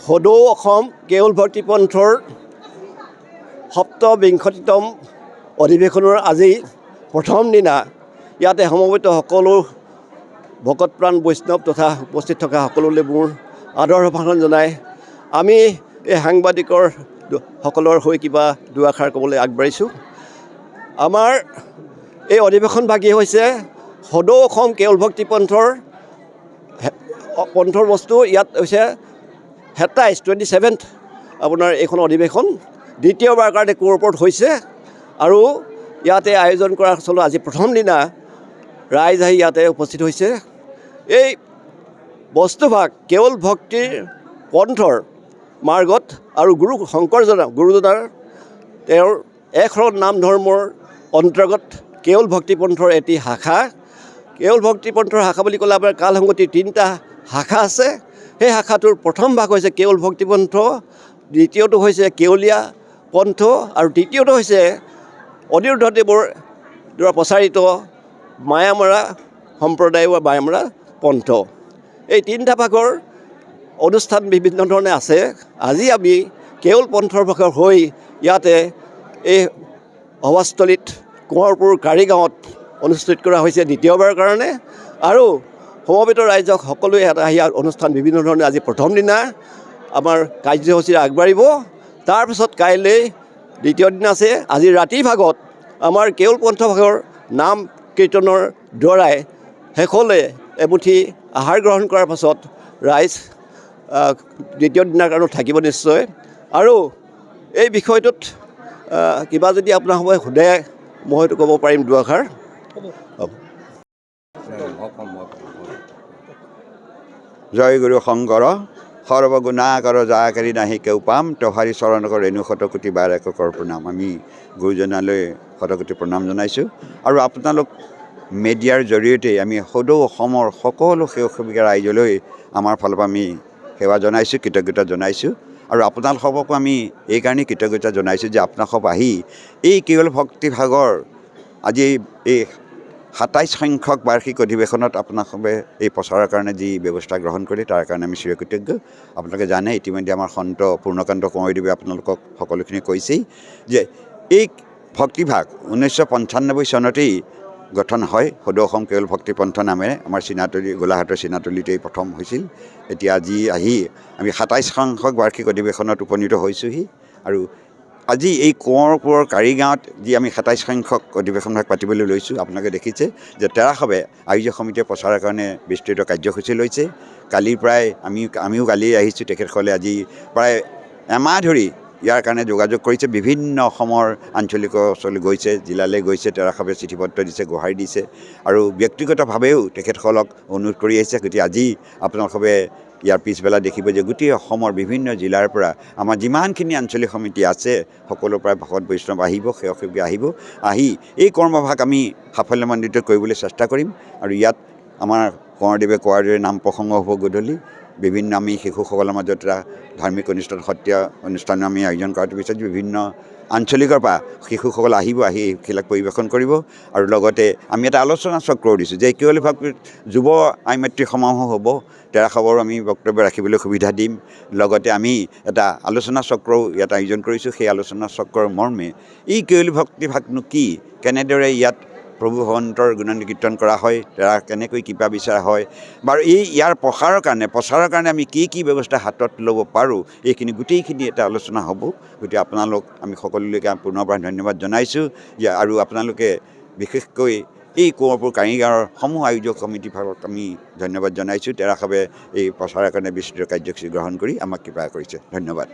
সদৌ অসম কেৱল ভক্তি পন্থৰ সপ্তবিংশতিতম অধিৱেশনৰ আজি প্ৰথম দিনা ইয়াতে সমবেত সকলো ভকতপ্ৰাণ বৈষ্ণৱ তথা উপস্থিত থকা সকলোলৈ মোৰ আদৰ সম্ভাষণ জনাই আমি এই সাংবাদিকৰ সকলৰ হৈ কিবা দুআষাৰ ক'বলৈ আগবাঢ়িছোঁ। আমাৰ এই অধিৱেশনভাগী হৈছে সদৌ অসম কেৱল ভক্তি পন্থৰ বস্তু। ইয়াত হৈছে 27th আপোনাৰ এইখন অধিৱেশন দ্বিতীয়বাৰ কাৰণে কোৰপৰ্ট হৈছে আৰু ইয়াতে আয়োজন কৰা চলো আজি প্ৰথম দিনা ৰাইজ আহি ইয়াতে উপস্থিত হৈছে। এই বস্তুভাগ কেৱল ভক্তিৰ পন্থৰ মাৰ্গত আৰু গুৰুজনাৰ তেওঁৰ একশৰণ নাম ধৰ্মৰ অন্তৰ্গত কেৱল ভক্তি পন্থৰ এটি শাখা। কেৱল ভক্তি পন্থৰ শাখা বুলি ক'লে আমাৰ কালসংগতিৰ 3টা শাখা আছে। সেই শাখাটোৰ প্ৰথম ভাগ হৈছে কেৱল ভক্তি পন্থ, দ্বিতীয়টো হৈছে কেৱলীয়া পন্থ আৰু তৃতীয়টো হৈছে অনিৰুদ্ধদেৱৰ দ্বাৰা প্ৰচাৰিত মায়ামৰা সম্প্ৰদায় বা মায়ামৰা পন্থ। এই 3টা ভাগৰ অনুষ্ঠান বিভিন্ন ধৰণে আছে। আজি আমি কেৱল পন্থৰ ভাগৰ হৈ ইয়াতে এই সভাস্থলীত কোঁৱৰপুৰ কাৰিগাঁৱত অনুষ্ঠিত কৰা হৈছে দ্বিতীয়বাৰৰ কাৰণে আৰু সমবেত ৰাইজক সকলোৱে ইয়াত আহি অনুষ্ঠান বিভিন্ন ধৰণে আজি প্ৰথম দিনা আমাৰ কাৰ্যসূচী আগবাঢ়িব। তাৰপিছত কাইলৈ দ্বিতীয় দিন আছে। আজি ৰাতিৰ ভাগত আমাৰ কেৱল পন্থ ভাগৰ নাম কীৰ্তনৰ দ্বাৰাই শেষলৈ এমুঠি আহাৰ গ্ৰহণ কৰাৰ পাছত ৰাইজ দ্বিতীয় দিনাৰ কাৰণে থাকিব নিশ্চয়। আৰু এই বিষয়টোত কিবা যদি আপোনাৰ সময় সোধে মই হয়তো ক'ব পাৰিম দুআষাৰ। জয় গুৰু শংকৰ সৰ্বগুণাকৰ যাকাৰী নাহি কেও পাম তহাৰী চৰণকৰ ৰেণু শতকোটি বাৰ একৰ প্ৰণাম। আমি গুৰুজনালৈ শতকোটি প্ৰণাম জনাইছোঁ আৰু আপোনালোক মিডিয়াৰ জৰিয়তে আমি সদৌ অসমৰ সকলো সেৱক ৰাইজলৈ আমাৰ ফালৰ পৰা আমি সেৱা জনাইছোঁ, কৃতজ্ঞতা জনাইছোঁ। আৰু আপোনালোককো আমি এইকাৰণেই কৃতজ্ঞতা জনাইছোঁ যে আপোনালোক আহি এই কেৱল ভক্তিভাগৰ আজি এই 27 সংখ্যক বাৰ্ষিক অধিৱেশনত আপোনালোকে এই প্ৰচাৰৰ কাৰণে যি ব্যৱস্থা গ্ৰহণ কৰে তাৰ কাৰণে আমি চিৰকৃতজ্ঞ। আপোনালোকে জানে ইতিমধ্যে আমাৰ সন্ত পূৰ্ণকান্ত কোঁৱৰদেৱে আপোনালোকক সকলোখিনি কৈছেই যে এই ভক্তিভাগ 1995 চনতেই গঠন হয়। সদৌ অসম কেৱল ভক্তি পন্থ নামেৰে আমাৰ গোলাঘাটৰ চিনাতলিতেই প্ৰথম হৈছিল। এতিয়া আজি আহি আমি 27 সংখ্যক বাৰ্ষিক অধিৱেশনত উপনীত হৈছোঁহি আৰু আজি এই কোঁৱৰপুৰৰ কাৰিগাঁৱত যি আমি 27 সংখ্যক অধিৱেশনভাগ পাতিবলৈ লৈছোঁ আপোনালোকে দেখিছে যে তেৰাসৱে আয়োজক সমিতিয়ে প্ৰচাৰৰ কাৰণে বিস্তৃত কাৰ্যসূচী লৈছে। কালিৰ প্ৰায় আমিও কালি আহিছোঁ। তেখেতসকলে আজি প্ৰায় এমাহ ধৰি ইয়াৰ কাৰণে যোগাযোগ কৰিছে। বিভিন্ন অসমৰ আঞ্চলিক অঞ্চল গৈছে, জিলালৈ গৈছে, তেৰাসৱে চিঠি পত্ৰ দিছে, গোহাৰি দিছে আৰু ব্যক্তিগতভাৱেও তেখেতসকলক অনুৰোধ কৰি আহিছে। গতিকে আজি আপোনালোকে ইয়াৰ পিছবেলা দেখিব যে গোটেই অসমৰ বিভিন্ন জিলাৰ পৰা আমাৰ যিমানখিনি আঞ্চলিক সমিতি আছে সকলোৰ পৰা ভকত বৈষ্ণৱ আহিব, সেৱক সেৱিকা আহিব। আহি এই কৰ্মভাগ আমি সাফল্যমণ্ডিত কৰিবলৈ চেষ্টা কৰিম আৰু ইয়াত আমাৰ কোঁৱৰদেৱে কোৱাৰ দৰে নাম প্ৰসংগ হ'ব গধূলি। বিভিন্ন আমি শিশুসকলৰ মাজত এটা ধাৰ্মিক অনুষ্ঠান সত্ৰীয়া অনুষ্ঠান আমি আয়োজন কৰাটো বিচাৰিছোঁ। বিভিন্ন আঞ্চলিকৰ পৰা শিশুসকল আহিব, আহি এইবিলাক পৰিৱেশন কৰিব আৰু লগতে আমি এটা আলোচনা চক্ৰও দিছোঁ যে কেৱল ভক্তিৰ যুৱ আইমাতৃ সমাৰোহ হ'ব। তেৰাসৱৰো আমি বক্তব্য ৰাখিবলৈ সুবিধা দিম। লগতে আমি এটা আলোচনা চক্ৰও ইয়াত আয়োজন কৰিছোঁ। সেই আলোচনা চক্ৰৰ মৰ্মে এই কেৱল ভক্তিভাগনো কি, কেনেদৰে ইয়াত প্ৰভু ভগৱন্তৰ গুণানুকীৰ্তন কীৰ্তন কৰা হয়, তেৰা কেনেকৈ কৃপা বিচৰা হয়, বাৰু ইয়াৰ প্ৰচাৰৰ কাৰণে আমি কি ব্যৱস্থা হাতত ল'ব পাৰোঁ, এইখিনি গোটেইখিনি এটা আলোচনা হ'ব। গতিকে আপোনালোক আমি সকলোলৈকে পুনৰবাৰ ধন্যবাদ জনাইছোঁ যে আৰু আপোনালোকে বিশেষকৈ এই কোঁৱৰপুৰ কাৰিগাঁৱৰ সমূহ আয়োজক সমিতি ভাগক আমি ধন্যবাদ জনাইছোঁ। তেৰাসৱে এই প্ৰচাৰৰ কাৰণে বিস্তৃত কাৰ্যসূচী গ্ৰহণ কৰি আমাক কৃপা কৰিছে। ধন্যবাদ।